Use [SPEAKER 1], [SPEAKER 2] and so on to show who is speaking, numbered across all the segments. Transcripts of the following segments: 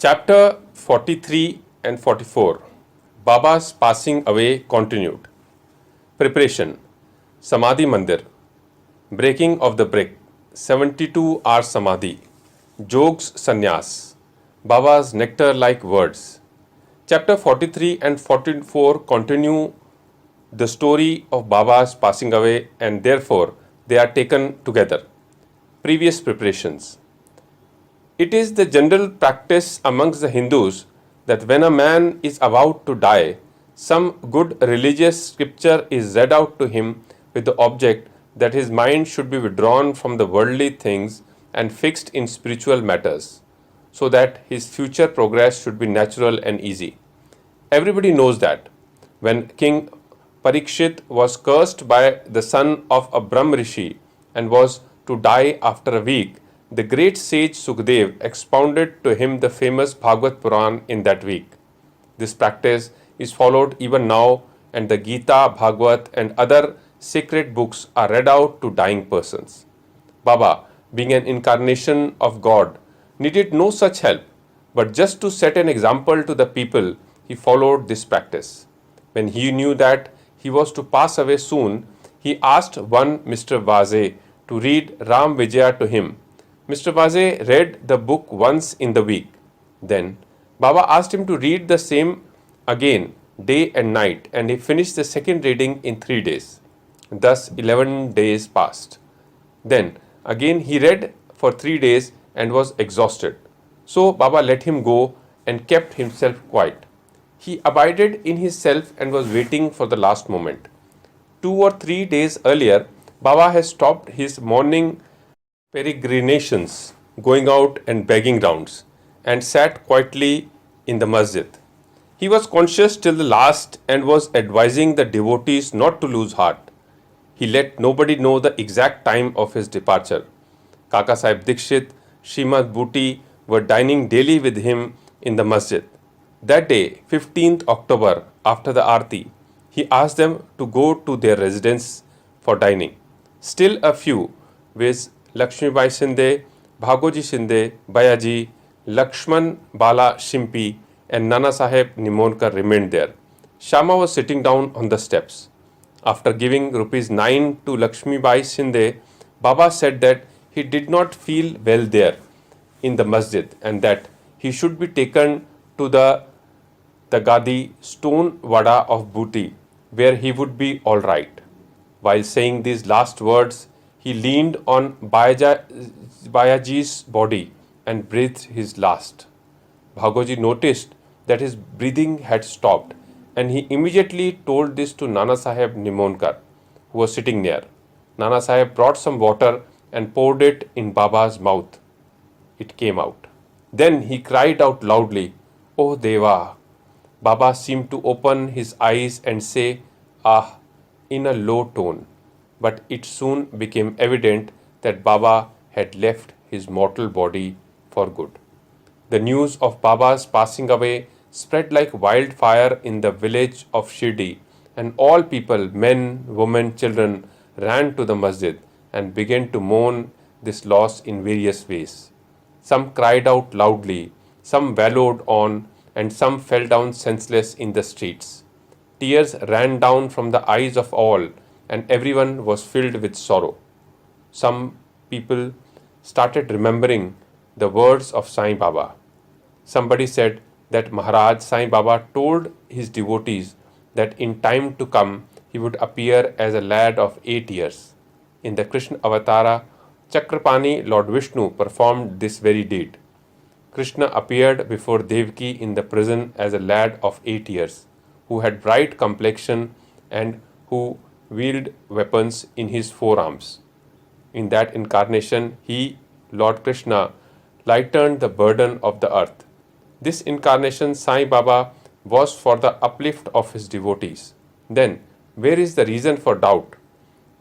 [SPEAKER 1] Chapter 43 and 44 Baba's passing away continued. Preparation Samadhi Mandir Breaking of the Brick 72-hour Samadhi Jog's Sannyas Baba's nectar-like words. Chapter 43 and 44 continue the story of Baba's passing away and therefore they are taken together. Previous preparations. It is the general practice amongst the Hindus that when a man is about to die, some good religious scripture is read out to him with the object that his mind should be withdrawn from the worldly things and fixed in spiritual matters, so that his future progress should be natural and easy. Everybody knows that when King Parikshit was cursed by the son of a Brahm Rishi and was to die after a week, the great sage Sukhdev expounded to him the famous Bhagavad Puran in that week. This practice is followed even now, and the Gita, Bhagavad, and other sacred books are read out to dying persons. Baba, being an incarnation of God, needed no such help, but just to set an example to the people, he followed this practice. When he knew that he was to pass away soon, he asked one Mr. Vaze to read Ram Vijaya to him. Mr. Vaze read the book once in the week. Then Baba asked him to read the same again, day and night, and he finished the second reading in 3 days. Thus 11 days passed. Then again he read for 3 days and was exhausted. So Baba let him go and kept himself quiet. He abided in his self and was waiting for the last moment. 2 or 3 days earlier, Baba has stopped his morning peregrinations, going out and begging rounds, and sat quietly in the masjid. He was conscious till the last and was advising the devotees not to lose heart. He let nobody know the exact time of his departure. Kaka Sahib Dikshit, Srimad Bhuti were dining daily with him in the masjid. That day, 15th October, after the Aarti, he asked them to go to their residence for dining. Still a few, viz. Lakshmibai Shinde, Bhagoji Shinde, Bayaji, Lakshman Bala Shimpi, and Nana Saheb Nimonkar remained there. Shama was sitting down on the steps. After giving ₹9 to Lakshmibai Shinde, Baba said that he did not feel well there in the masjid and that he should be taken to the Gadi stone vada of Bhuti, where he would be all right. While saying these last words, he leaned on Bayaji's body and breathed his last. Bhagoji noticed that his breathing had stopped, and he immediately told this to Nana Saheb Nimonkar, who was sitting near. Nana Saheb brought some water and poured it in Baba's mouth. It came out. Then he cried out loudly, "Oh Deva!" Baba seemed to open his eyes and say, "Ah," in a low tone. But it soon became evident that Baba had left his mortal body for good. The news of Baba's passing away spread like wildfire in the village of Shirdi, and all people, men, women, children, ran to the masjid and began to mourn this loss in various ways. Some cried out loudly, some wallowed on, and some fell down senseless in the streets. Tears ran down from the eyes of all, and everyone was filled with sorrow. Some people started remembering the words of Sai Baba. Somebody said that Maharaj Sai Baba told his devotees that in time to come he would appear as a lad of 8 years. In the Krishna Avatara, Chakrapani Lord Vishnu performed this very deed. Krishna appeared before Devaki in the prison as a lad of 8 years, who had bright complexion and who wielded weapons in his forearms. In that incarnation, he, Lord Krishna, lightened the burden of the earth. This incarnation, Sai Baba, was for the uplift of his devotees. Then, where is the reason for doubt?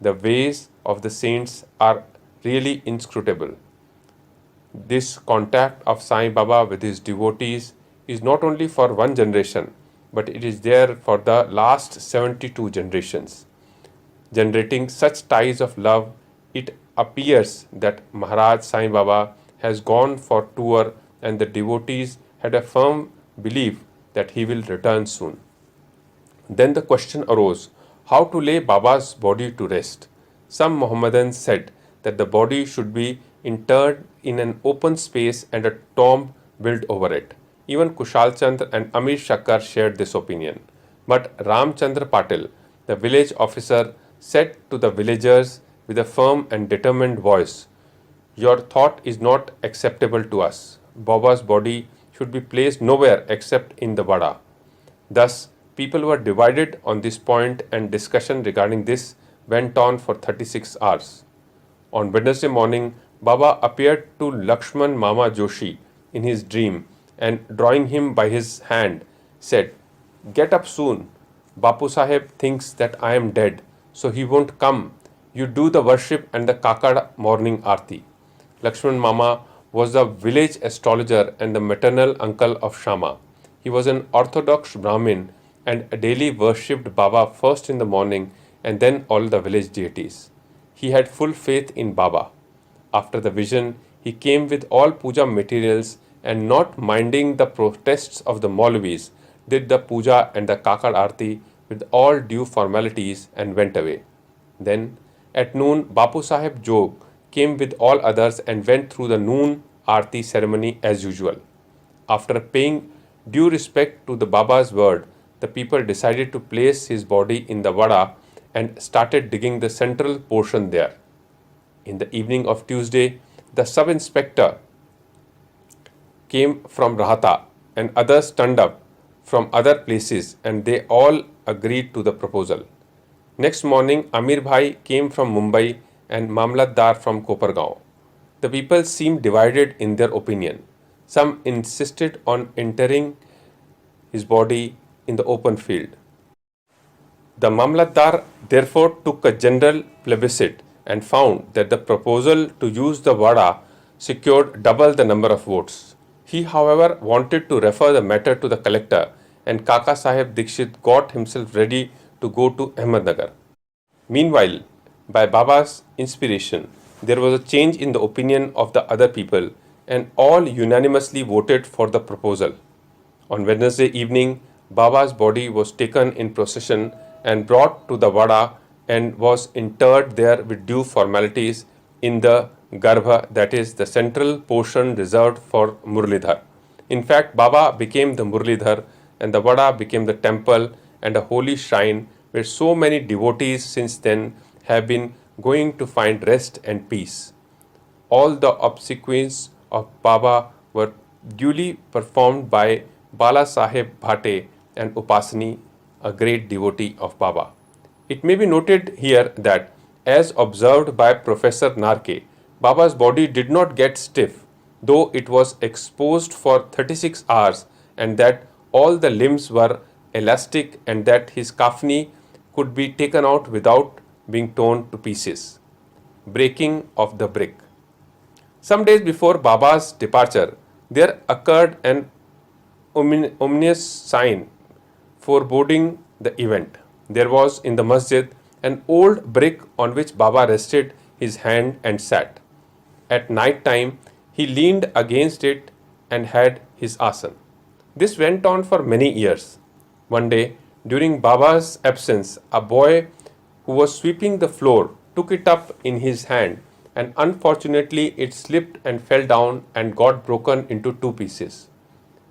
[SPEAKER 1] The ways of the saints are really inscrutable. This contact of Sai Baba with his devotees is not only for one generation, but it is there for the last 72 generations. Generating such ties of love, it appears that Maharaj Sai Baba has gone for tour and the devotees had a firm belief that he will return soon. Then the question arose how to lay Baba's body to rest. Some Mohammedans said that the body should be interred in an open space and a tomb built over it. Even Kushal Chandra and Amir Shakkar shared this opinion. But Ram Chandra Patil, the village officer, said to the villagers with a firm and determined voice, "Your thought is not acceptable to us. Baba's body should be placed nowhere except in the Vada." Thus, people were divided on this point and discussion regarding this went on for 36 hours. On Wednesday morning, Baba appeared to Lakshman Mama Joshi in his dream and drawing him by his hand said, "Get up soon. Bapu Saheb thinks that I am dead, so he won't come. You do the worship and the Kakad morning Aarti." Lakshman Mama was the village astrologer and the maternal uncle of Shama. He was an orthodox Brahmin and daily worshipped Baba first in the morning and then all the village deities. He had full faith in Baba. After the vision, he came with all puja materials and not minding the protests of the Maulvis, did the puja and the Kakad Aarti with all due formalities and went away. Then, at noon, Bapu Saheb Jog came with all others and went through the noon Aarti ceremony as usual. After paying due respect to the Baba's word, the people decided to place his body in the Vada and started digging the central portion there. In the evening of Tuesday, the sub-inspector came from Rahata and others turned up from other places and they all agreed to the proposal. Next morning, Amir Bhai came from Mumbai and Mamlatdar from Kopargaon. The people seemed divided in their opinion. Some insisted on interring his body in the open field. The Mamlatdar therefore took a general plebiscite and found that the proposal to use the Vada secured double the number of votes. He, however, wanted to refer the matter to the collector and Kaka Saheb Dikshit got himself ready to go to Ahmednagar. Meanwhile, by Baba's inspiration, there was a change in the opinion of the other people and all unanimously voted for the proposal. On Wednesday evening, Baba's body was taken in procession and brought to the Vada and was interred there with due formalities in the Garbha, that is the central portion reserved for Murlidhar. In fact, Baba became the Murlidhar and the Vada became the temple and a holy shrine where so many devotees since then have been going to find rest and peace. All the obsequies of Baba were duly performed by Bala Saheb Bhate and Upasani, a great devotee of Baba. It may be noted here that, as observed by Professor Narke, Baba's body did not get stiff, though it was exposed for 36 hours, and that all the limbs were elastic and that his kafni could be taken out without being torn to pieces. Breaking of the brick. Some days before Baba's departure, there occurred an ominous sign foreboding the event. There was in the masjid an old brick on which Baba rested his hand and sat. At night time, he leaned against it and had his asan. This went on for many years. One day, during Baba's absence, a boy who was sweeping the floor took it up in his hand and unfortunately it slipped and fell down and got broken into two pieces.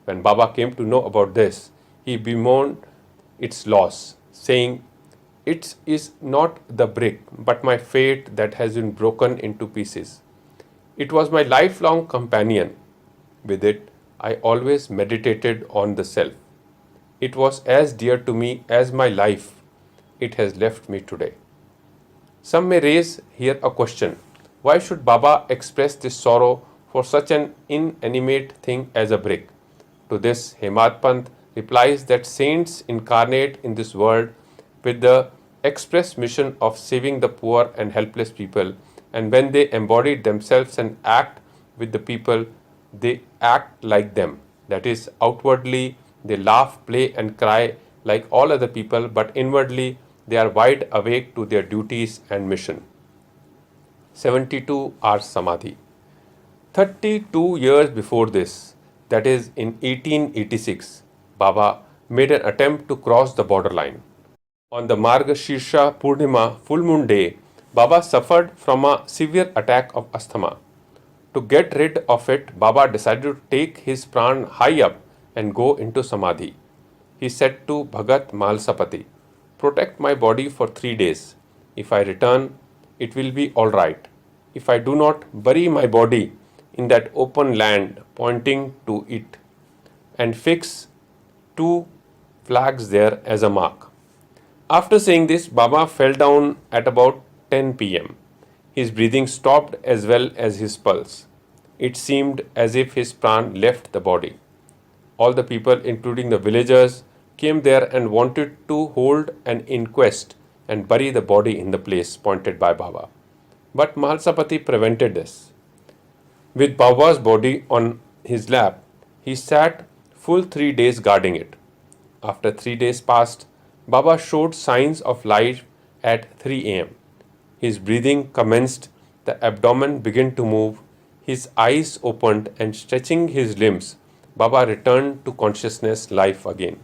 [SPEAKER 1] When Baba came to know about this, he bemoaned its loss, saying, "It is not the brick, but my fate that has been broken into pieces. It was my lifelong companion. With it, I always meditated on the self. It was as dear to me as my life. It has left me today." Some may raise here a question. Why should Baba express this sorrow for such an inanimate thing as a brick? To this, Hemad Pant replies that saints incarnate in this world with the express mission of saving the poor and helpless people, and when they embody themselves and act with the people, they act like them. That is, outwardly they laugh, play and cry like all other people, but inwardly they are wide awake to their duties and mission. 72 hours Samadhi. 32 years before this, that is in 1886, Baba made an attempt to cross the borderline. On the Margashirsha Purnima full moon day, Baba suffered from a severe attack of asthma. To get rid of it, Baba decided to take his pran high up and go into Samadhi. He said to Bhagat Malsapati, "Protect my body for 3 days. If I return, it will be all right. If I do not, bury my body in that open land pointing to it and fix 2 flags there as a mark." After saying this, Baba fell down at about 10 p.m. His breathing stopped as well as his pulse. It seemed as if his pran left the body. All the people, including the villagers, came there and wanted to hold an inquest and bury the body in the place pointed by Baba. But Mahalsapati prevented this. With Baba's body on his lap, he sat full 3 days guarding it. After 3 days passed, Baba showed signs of life at 3 a.m. His breathing commenced, the abdomen began to move, his eyes opened, and stretching his limbs, Baba returned to consciousness life again.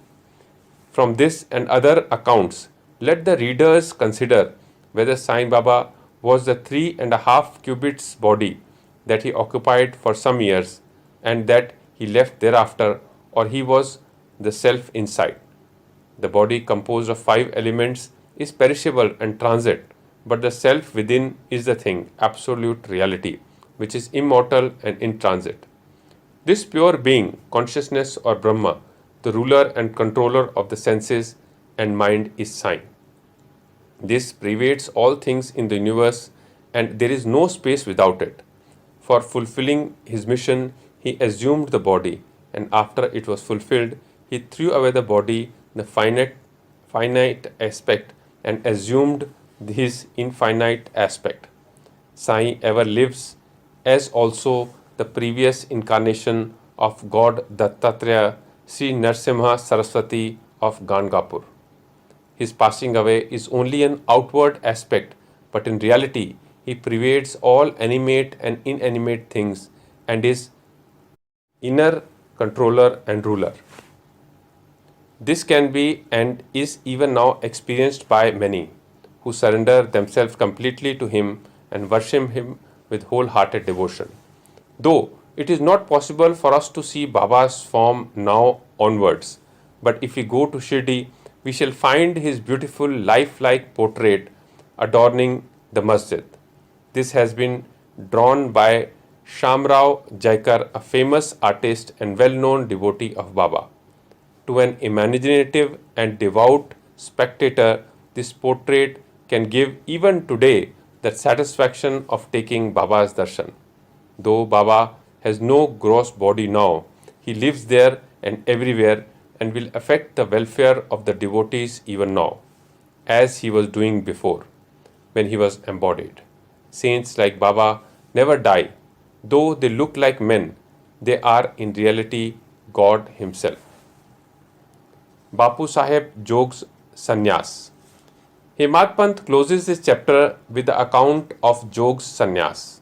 [SPEAKER 1] From this and other accounts, let the readers consider whether Sai Baba was the 3.5 cubits body that he occupied for some years and that he left thereafter, or he was the self inside. The body, composed of 5 elements, is perishable and transient, but the self within is the thing, absolute reality, which is immortal and intransit. This pure being, consciousness or Brahma, the ruler and controller of the senses and mind, is Sai. This pervades all things in the universe, and there is no space without it. For fulfilling his mission, he assumed the body, and after it was fulfilled, he threw away the body, the finite aspect, and assumed his infinite aspect. Sai ever lives, as also the previous incarnation of God Dattatreya, Sri Narsimha Saraswati of Gangapur. His passing away is only an outward aspect, but in reality, he pervades all animate and inanimate things and is inner controller and ruler. This can be and is even now experienced by many who surrender themselves completely to him and worship him with wholehearted devotion. Though it is not possible for us to see Baba's form now onwards, but if we go to Shirdi, we shall find his beautiful lifelike portrait adorning the masjid. This has been drawn by Shamrao Jaikar, a famous artist and well-known devotee of Baba. To an imaginative and devout spectator, this portrait can give even today that satisfaction of taking Baba's darshan. Though Baba has no gross body now, he lives there and everywhere and will affect the welfare of the devotees even now, as he was doing before, when he was embodied. Saints like Baba never die. Though they look like men, they are in reality God himself. Bapu Saheb Jog's Sannyas. Hemad Pant closes this chapter with the account of Jog's Sannyas.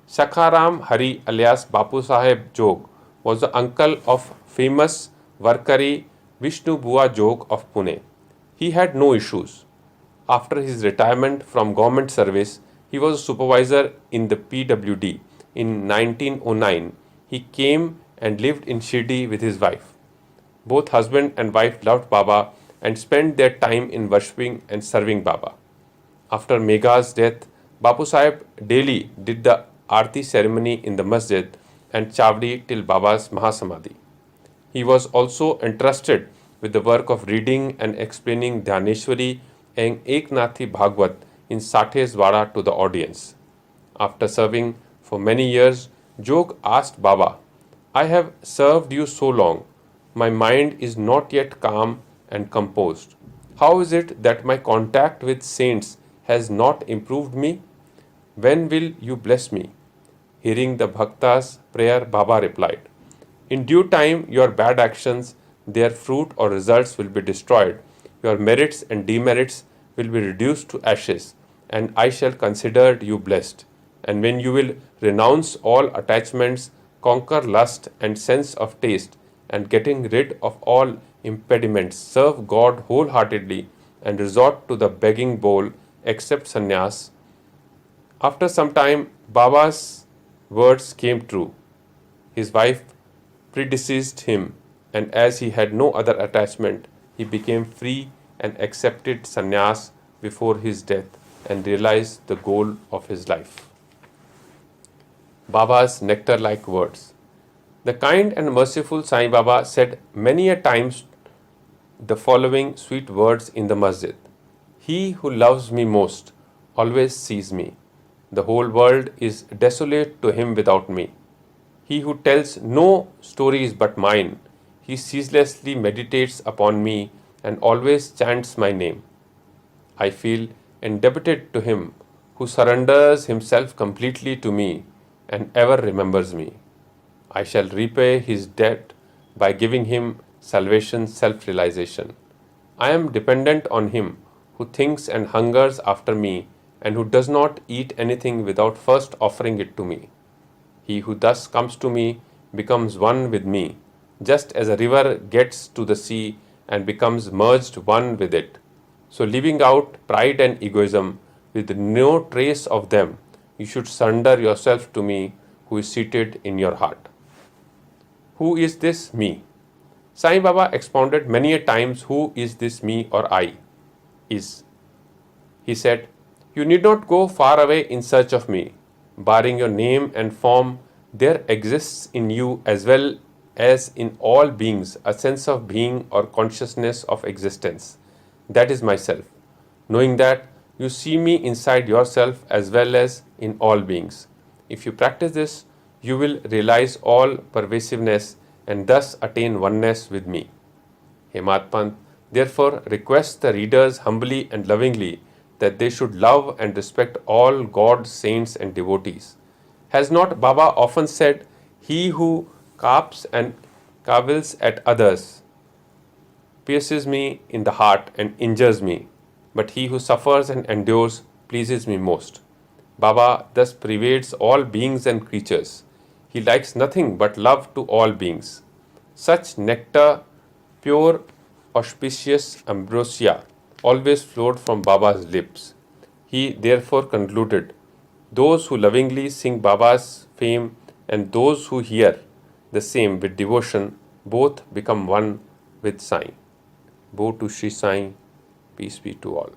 [SPEAKER 1] Sakharam Hari alias Bapu Saheb Jog was the uncle of famous Varkari Vishnu Bua Jog of Pune. He had no issues. After his retirement from government service, he was a supervisor in the PWD. In 1909, he came and lived in Shirdi with his wife. Both husband and wife loved Baba and spent their time in worshipping and serving Baba. After Megha's death, Bapu Sahib daily did the Aarti ceremony in the masjid and Chavdi till Baba's Mahasamadhi. He was also entrusted with the work of reading and explaining Dhyaneshwari and Eknathi Bhagwat in Sathe's Wada to the audience. After serving for many years, Jog asked Baba, "I have served you so long. My mind is not yet calm and composed. How is it that my contact with saints has not improved me? When will you bless me?" Hearing the Bhakta's prayer, Baba replied, "In due time, your bad actions, their fruit or results will be destroyed. Your merits and demerits will be reduced to ashes, and I shall consider you blessed. And when you will renounce all attachments, conquer lust and sense of taste, and getting rid of all impediments, serve God wholeheartedly and resort to the begging bowl, accept sannyas. After some time, Baba's words came true. His wife predeceased him, and as he had no other attachment, he became free and accepted sannyas before his death and realized the goal of his life. Baba's nectar-like words. The kind and merciful Sai Baba said many a times the following sweet words in the masjid. He who loves me most always sees me. The whole world is desolate to him without me. He who tells no stories but mine, he ceaselessly meditates upon me and always chants my name. I feel indebted to him who surrenders himself completely to me and ever remembers me. I shall repay his debt by giving him salvation self-realization. I am dependent on him who thinks and hungers after me and who does not eat anything without first offering it to me. He who thus comes to me becomes one with me, just as a river gets to the sea and becomes merged one with it. So leaving out pride and egoism, with no trace of them, you should surrender yourself to me who is seated in your heart. Who is this me? Sai Baba expounded many a times who is this me or I is. He said, you need not go far away in search of me. Barring your name and form, there exists in you as well as in all beings a sense of being or consciousness of existence. That is myself. Knowing that, you see me inside yourself as well as in all beings. If you practice this, you will realize all pervasiveness and thus attain oneness with me. Hemat Pant therefore requests the readers humbly and lovingly that they should love and respect all God, saints and devotees. Has not Baba often said, he who carps and cavils at others pierces me in the heart and injures me, but he who suffers and endures pleases me most. Baba thus pervades all beings and creatures. He likes nothing but love to all beings. Such nectar, pure, auspicious ambrosia, always flowed from Baba's lips. He therefore concluded, those who lovingly sing Baba's fame and those who hear the same with devotion, both become one with Sai. Bo to Sri Sai, peace be to all.